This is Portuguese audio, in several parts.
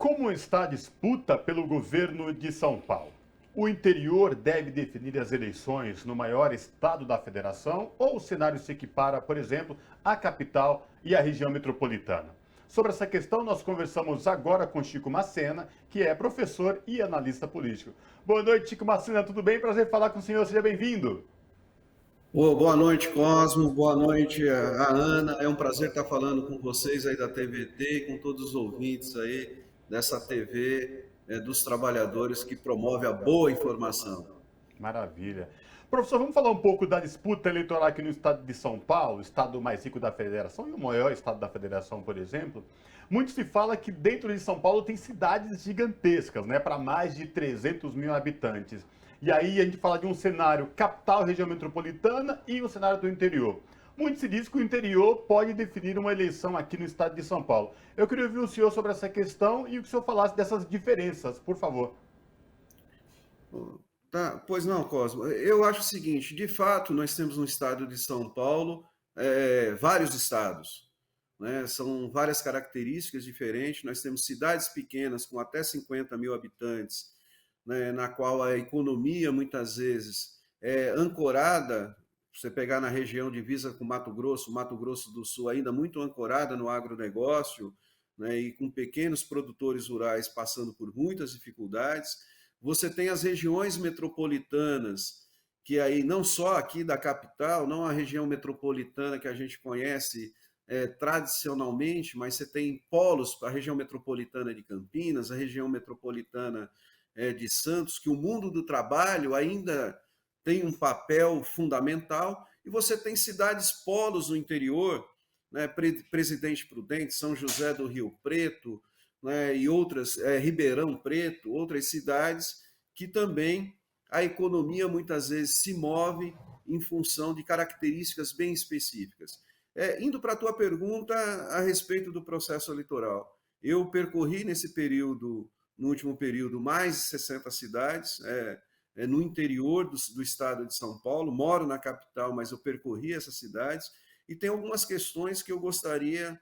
Como está a disputa pelo governo de São Paulo? O interior deve definir as eleições no maior estado da federação ou o cenário se equipara, por exemplo, à capital e à região metropolitana? Sobre essa questão, nós conversamos agora com Chico Macena, que é professor e analista político. Boa noite, Chico Macena, tudo bem? Prazer falar com o senhor, seja bem-vindo. Boa noite, Cosmo. Boa noite, a Ana. É um prazer estar falando com vocês aí da TVT e com todos os ouvintes aí dessa TV, dos trabalhadores que promove a boa informação. Maravilha. Professor, vamos falar um pouco da disputa eleitoral aqui no estado de São Paulo, estado mais rico da federação e o maior estado da federação, por exemplo. Muito se fala que dentro de São Paulo tem cidades gigantescas, né, para mais de 300 mil habitantes. E aí a gente fala de um cenário capital, região metropolitana e um cenário do interior. Muito se diz que o interior pode definir uma eleição aqui no estado de São Paulo. Eu queria ouvir o senhor sobre essa questão e que o senhor falasse dessas diferenças, por favor. Tá, pois não, Cosmo. Eu acho o seguinte: de fato, nós temos no estado de São Paulo vários estados, né? São várias características diferentes. Nós temos cidades pequenas com até 50 mil habitantes, né, na qual a economia muitas vezes é ancorada. Você pegar na região divisa com Mato Grosso do Sul ainda muito ancorada no agronegócio, né, e com pequenos produtores rurais passando por muitas dificuldades. Você tem as regiões metropolitanas, que aí não só aqui da capital, não a região metropolitana que a gente conhece tradicionalmente, mas você tem polos, a região metropolitana de Campinas, a região metropolitana de Santos, que o mundo do trabalho ainda tem um papel fundamental, e você tem cidades polos no interior, né, Presidente Prudente, São José do Rio Preto, né, e outras, Ribeirão Preto, outras cidades que também a economia muitas vezes se move em função de características bem específicas. Indo para a tua pergunta a respeito do processo eleitoral, eu percorri nesse período, no último período, mais de 60 cidades, no interior do estado de São Paulo, moro na capital, mas eu percorri essas cidades, e tem algumas questões que eu gostaria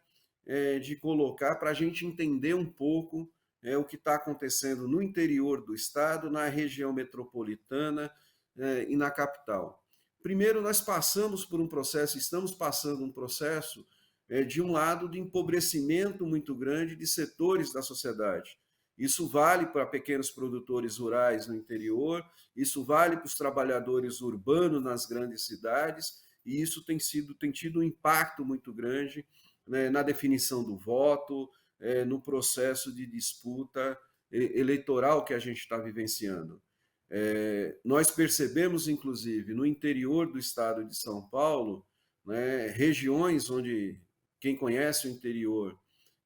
de colocar para a gente entender um pouco o que está acontecendo no interior do estado, na região metropolitana e na capital. Primeiro, nós passamos por um processo, estamos passando um processo de um lado de empobrecimento muito grande de setores da sociedade. Isso vale para pequenos produtores rurais no interior, isso vale para os trabalhadores urbanos nas grandes cidades, e isso tem tido um impacto muito grande, né, na definição do voto, no processo de disputa eleitoral que a gente está vivenciando. Nós percebemos, inclusive, no interior do estado de São Paulo, né, regiões onde, quem conhece o interior,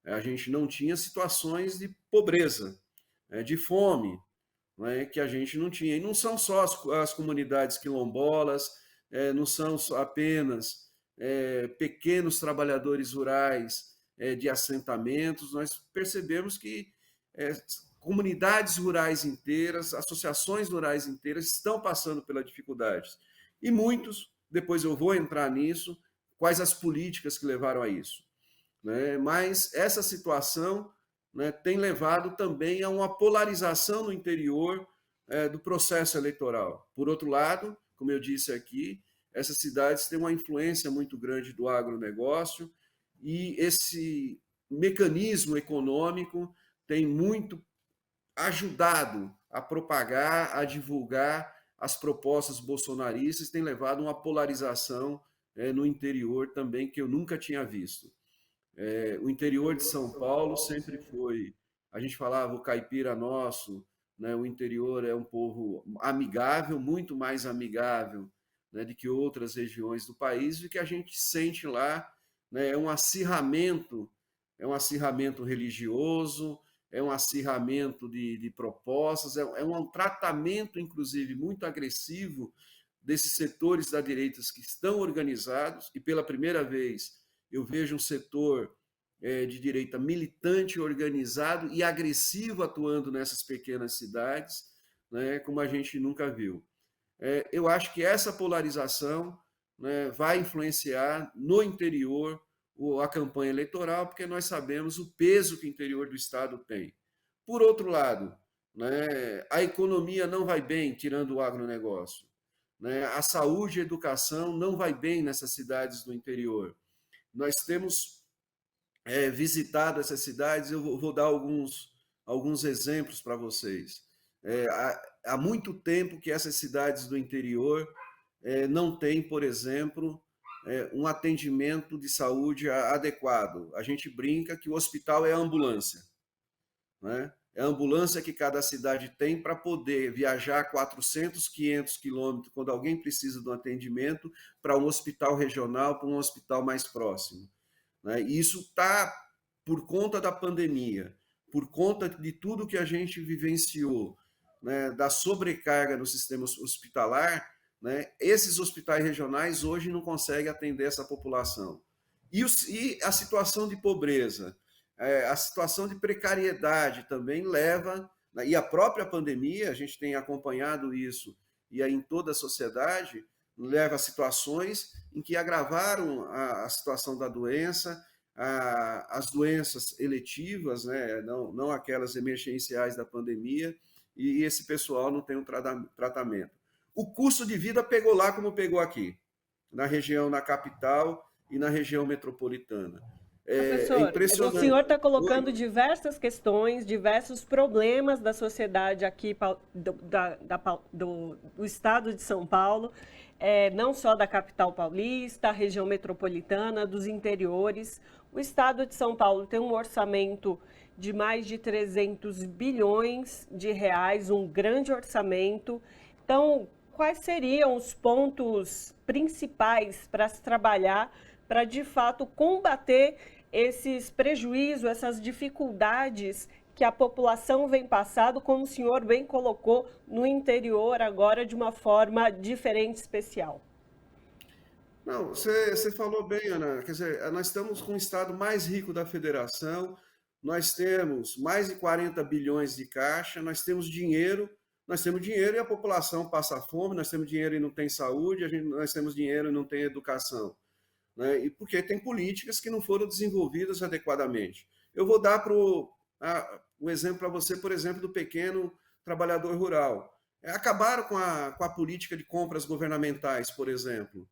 a gente não tinha situações de pobreza, de fome, né, que a gente não tinha. E não são só as comunidades quilombolas, não são apenas pequenos trabalhadores rurais de assentamentos. Nós percebemos que comunidades rurais inteiras, associações rurais inteiras estão passando pela dificuldades. E muitos, depois eu vou entrar nisso, quais as políticas que levaram a isso, né? Mas essa situação, né, tem levado também a uma polarização no interior do processo eleitoral. Por outro lado, como eu disse aqui, essas cidades têm uma influência muito grande do agronegócio, e esse mecanismo econômico tem muito ajudado a propagar, a divulgar as propostas bolsonaristas, tem levado a uma polarização no interior também que eu nunca tinha visto. O interior de São Paulo sempre foi, a gente falava, o caipira nosso, né? O interior é um povo amigável, muito mais amigável, né, do que outras regiões do país, e o que a gente sente lá, né, é um acirramento religioso, é um acirramento de propostas, é um tratamento, inclusive, muito agressivo desses setores da direita que estão organizados, e pela primeira vez eu vejo um setor de direita militante, organizado e agressivo atuando nessas pequenas cidades, né, como a gente nunca viu. Eu acho que essa polarização, né, vai influenciar no interior a campanha eleitoral, porque nós sabemos o peso que o interior do Estado tem. Por outro lado, né, a economia não vai bem, tirando o agronegócio. Né, a saúde e a educação não vai bem nessas cidades do interior. Nós temos visitado essas cidades, eu vou dar alguns exemplos para vocês. Há muito tempo que essas cidades do interior não têm, por exemplo, um atendimento de saúde adequado. A gente brinca que o hospital é a ambulância, né? É a ambulância que cada cidade tem para poder viajar 400, 500 quilômetros quando alguém precisa de um atendimento para um hospital regional, para um hospital mais próximo. Né? E isso está por conta da pandemia, por conta de tudo que a gente vivenciou, né? Da sobrecarga no sistema hospitalar, né? Esses hospitais regionais hoje não conseguem atender essa população. E a situação de pobreza, a situação de precariedade também leva, né? E a própria pandemia, a gente tem acompanhado isso, e aí em toda a sociedade, leva a situações em que agravaram a situação da doença, as doenças eletivas, né? Não aquelas emergenciais da pandemia, e esse pessoal não tem um tratamento. O custo de vida pegou lá como pegou aqui, na região, na capital e na região metropolitana. É Professor, o impressionante. senhor está colocando Oi? diversas questões, diversos problemas da sociedade aqui do estado de São Paulo, não só da capital paulista, a região metropolitana, dos interiores. O estado de São Paulo tem um orçamento de mais de 300 bilhões de reais, um grande orçamento. Então, quais seriam os pontos principais para se trabalhar para, de fato, combater esses prejuízos, essas dificuldades que a população vem passando, como o senhor bem colocou, no interior agora de uma forma diferente, especial? Não, você falou bem, Ana. Quer dizer, nós estamos com o estado mais rico da federação, nós temos mais de 40 bilhões de caixa, nós temos dinheiro e a população passa fome, nós temos dinheiro e não tem saúde, nós temos dinheiro e não tem educação. Né? E porque tem políticas que não foram desenvolvidas adequadamente. Eu vou dar um exemplo para você, por exemplo, do pequeno trabalhador rural. Acabaram com a política de compras governamentais, por exemplo.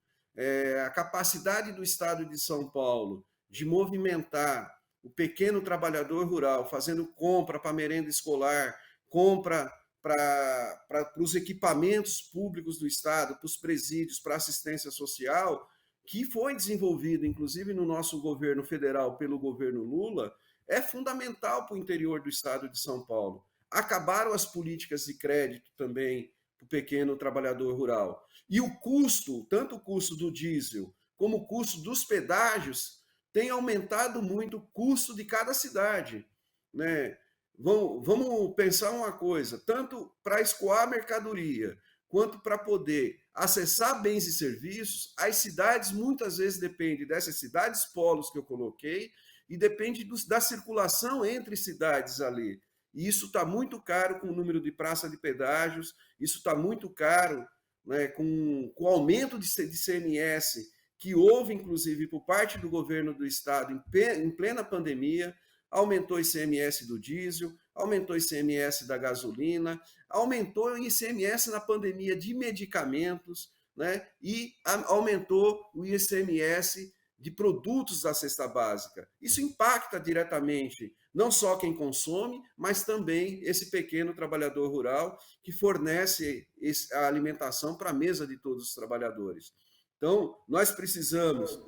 A capacidade do Estado de São Paulo de movimentar o pequeno trabalhador rural, fazendo compra para merenda escolar, compra para os equipamentos públicos do Estado, para os presídios, para assistência social, que foi desenvolvido, inclusive, no nosso governo federal pelo governo Lula, é fundamental para o interior do estado de São Paulo. Acabaram as políticas de crédito também para o pequeno trabalhador rural. E o custo, tanto o custo do diesel como o custo dos pedágios, tem aumentado muito o custo de cada cidade. Né? Vamos pensar uma coisa, tanto para escoar a mercadoria, quanto para poder acessar bens e serviços, as cidades muitas vezes dependem dessas cidades polos que eu coloquei e depende da circulação entre cidades ali. E isso está muito caro com o número de praça de pedágios, isso está muito caro, né, com o aumento de CMS que houve, inclusive, por parte do governo do estado em plena pandemia. Aumentou o ICMS do diesel, aumentou o ICMS da gasolina, aumentou o ICMS na pandemia de medicamentos, né? E aumentou o ICMS de produtos da cesta básica. Isso impacta diretamente não só quem consome, mas também esse pequeno trabalhador rural que fornece a alimentação para a mesa de todos os trabalhadores. Então, nós precisamos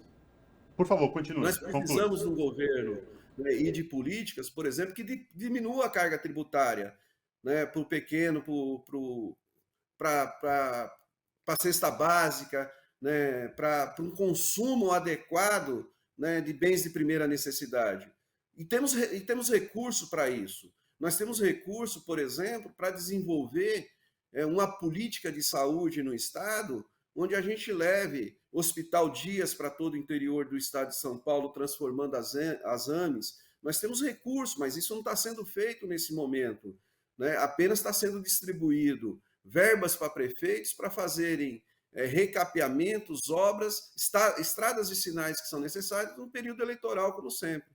Por favor, continue. nós Conclui. precisamos de um governo, né, e de políticas, por exemplo, que diminua a carga tributária, né, para o pequeno, para a cesta básica, né, para um consumo adequado, né, de bens de primeira necessidade. E temos recurso para isso. Nós temos recurso, por exemplo, para desenvolver uma política de saúde no Estado, onde a gente leve hospital dias para todo o interior do estado de São Paulo, transformando as AMES. Nós temos recursos, mas isso não está sendo feito nesse momento. Né? Apenas está sendo distribuído verbas para prefeitos para fazerem recapeamentos, obras, estradas e sinais que são necessários no período eleitoral, como sempre.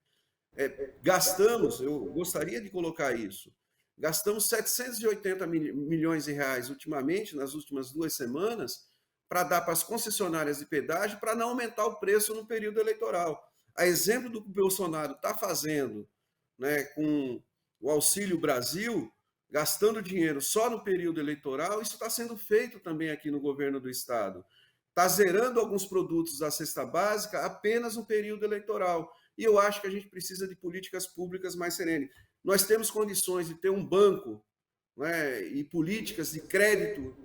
gastamos, eu gostaria de colocar isso, gastamos 780 milhões de reais ultimamente, nas últimas 2 semanas, para dar para as concessionárias de pedágio para não aumentar o preço no período eleitoral. A exemplo do que o Bolsonaro está fazendo, né, com o Auxílio Brasil, gastando dinheiro só no período eleitoral, isso está sendo feito também aqui no governo do Estado. Está zerando alguns produtos da cesta básica apenas no período eleitoral. E eu acho que a gente precisa de políticas públicas mais serenas. Nós temos condições de ter um banco, né, e políticas de crédito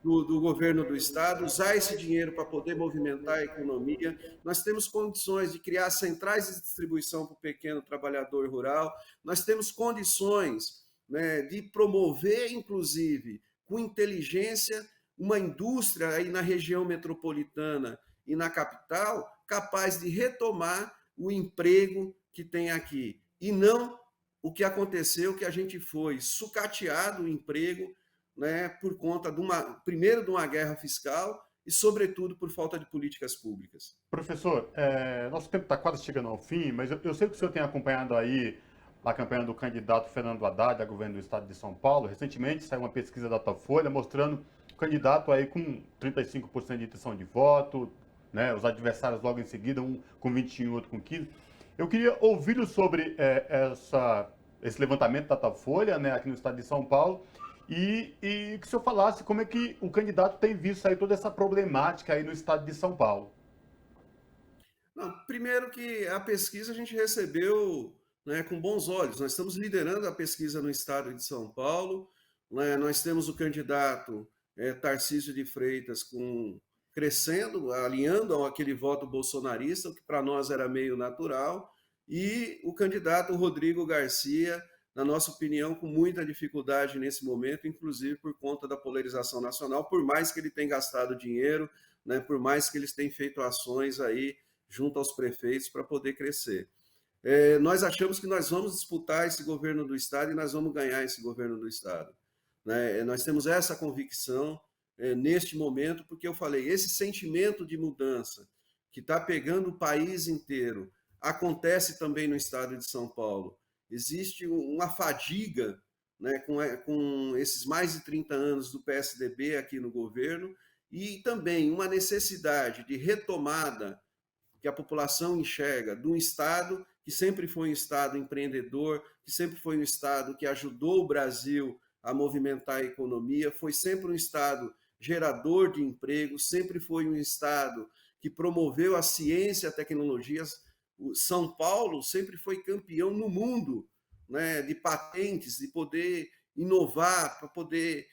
do governo do Estado, usar esse dinheiro para poder movimentar a economia. Nós temos condições de criar centrais de distribuição para o pequeno trabalhador rural. Nós temos condições, né, de promover, inclusive, com inteligência, uma indústria aí na região metropolitana e na capital capaz de retomar o emprego que tem aqui. E não o que aconteceu, que a gente foi sucateado o emprego, né, por conta primeiro de uma guerra fiscal e, sobretudo, por falta de políticas públicas. Professor, nosso tempo está quase chegando ao fim, mas eu sei que o senhor tem acompanhado aí a campanha do candidato Fernando Haddad a governo do estado de São Paulo. Recentemente saiu uma pesquisa da Datafolha mostrando o candidato aí com 35% de intenção de voto, né, os adversários logo em seguida, um com 21 e outro com 15. Eu queria ouvi-lo sobre esse levantamento da Datafolha, né, aqui no estado de São Paulo, e que o senhor falasse como é que o candidato tem visto aí toda essa problemática aí no estado de São Paulo. Não, primeiro que a pesquisa a gente recebeu, né, com bons olhos. Nós estamos liderando a pesquisa no estado de São Paulo, né, nós temos o candidato Tarcísio de Freitas crescendo, alinhando aquele voto bolsonarista, o que para nós era meio natural, e o candidato Rodrigo Garcia, na nossa opinião, com muita dificuldade nesse momento, inclusive por conta da polarização nacional, por mais que ele tenha gastado dinheiro, né, por mais que eles tenham feito ações aí junto aos prefeitos para poder crescer. Nós achamos que nós vamos disputar esse governo do Estado e nós vamos ganhar esse governo do Estado. Né? Nós temos essa convicção neste momento, porque eu falei, esse sentimento de mudança que está pegando o país inteiro, acontece também no estado de São Paulo. Existe uma fadiga, né, com esses mais de 30 anos do PSDB aqui no governo e também uma necessidade de retomada que a população enxerga de um Estado que sempre foi um Estado empreendedor, que sempre foi um Estado que ajudou o Brasil a movimentar a economia, foi sempre um Estado gerador de emprego, sempre foi um Estado que promoveu a ciência e a tecnologia. São Paulo sempre foi campeão no mundo, né, de patentes, de poder inovar, para poder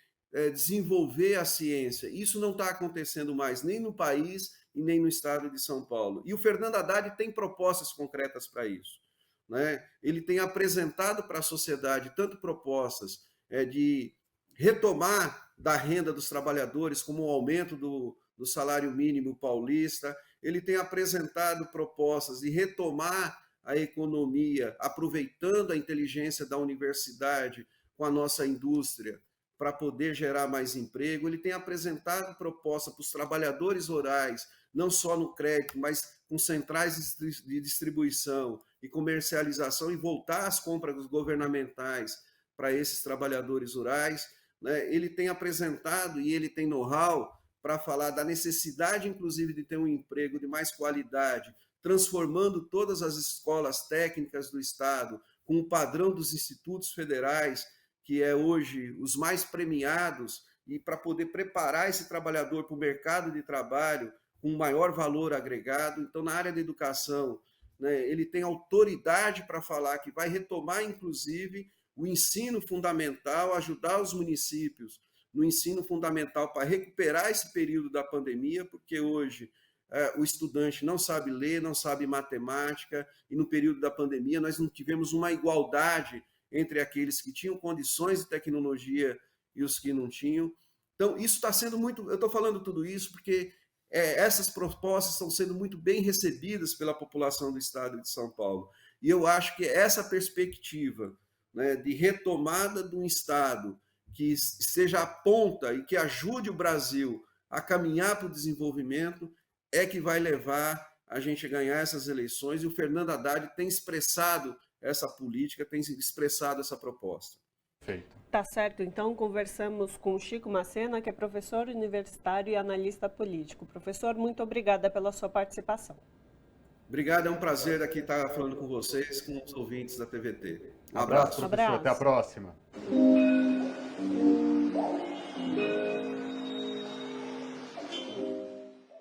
desenvolver a ciência. Isso não está acontecendo mais, nem no país e nem no estado de São Paulo. E o Fernando Haddad tem propostas concretas para isso. Né? Ele tem apresentado para a sociedade tanto propostas de retomar da renda dos trabalhadores, como o aumento do salário mínimo paulista. Ele tem apresentado propostas de retomar a economia, aproveitando a inteligência da universidade com a nossa indústria, para poder gerar mais emprego. Ele tem apresentado proposta para os trabalhadores rurais, não só no crédito, mas com centrais de distribuição e comercialização, e voltar às compras governamentais para esses trabalhadores rurais. Né? Ele tem apresentado e ele tem know-how para falar da necessidade, inclusive, de ter um emprego de mais qualidade, transformando todas as escolas técnicas do Estado com o padrão dos institutos federais, que é hoje os mais premiados, e para poder preparar esse trabalhador para o mercado de trabalho com maior valor agregado. Então, na área da educação, né, ele tem autoridade para falar que vai retomar, inclusive, o ensino fundamental, ajudar os municípios no ensino fundamental para recuperar esse período da pandemia, porque hoje o estudante não sabe ler, não sabe matemática, e no período da pandemia nós não tivemos uma igualdade entre aqueles que tinham condições de tecnologia e os que não tinham. Então, isso está sendo muito... Eu estou falando tudo isso porque essas propostas estão sendo muito bem recebidas pela população do estado de São Paulo. E eu acho que essa perspectiva, né, de retomada de um estado que seja a ponta e que ajude o Brasil a caminhar para o desenvolvimento é que vai levar a gente a ganhar essas eleições. E o Fernando Haddad tem expressado essa política, tem expressado essa proposta. Perfeito. Tá certo, então conversamos com Chico Macena, que é professor universitário e analista político. Professor, muito obrigada pela sua participação. Obrigado, é um prazer aqui estar falando com vocês, com os ouvintes da TVT. Um Abraço, abraço. professor. Até a próxima.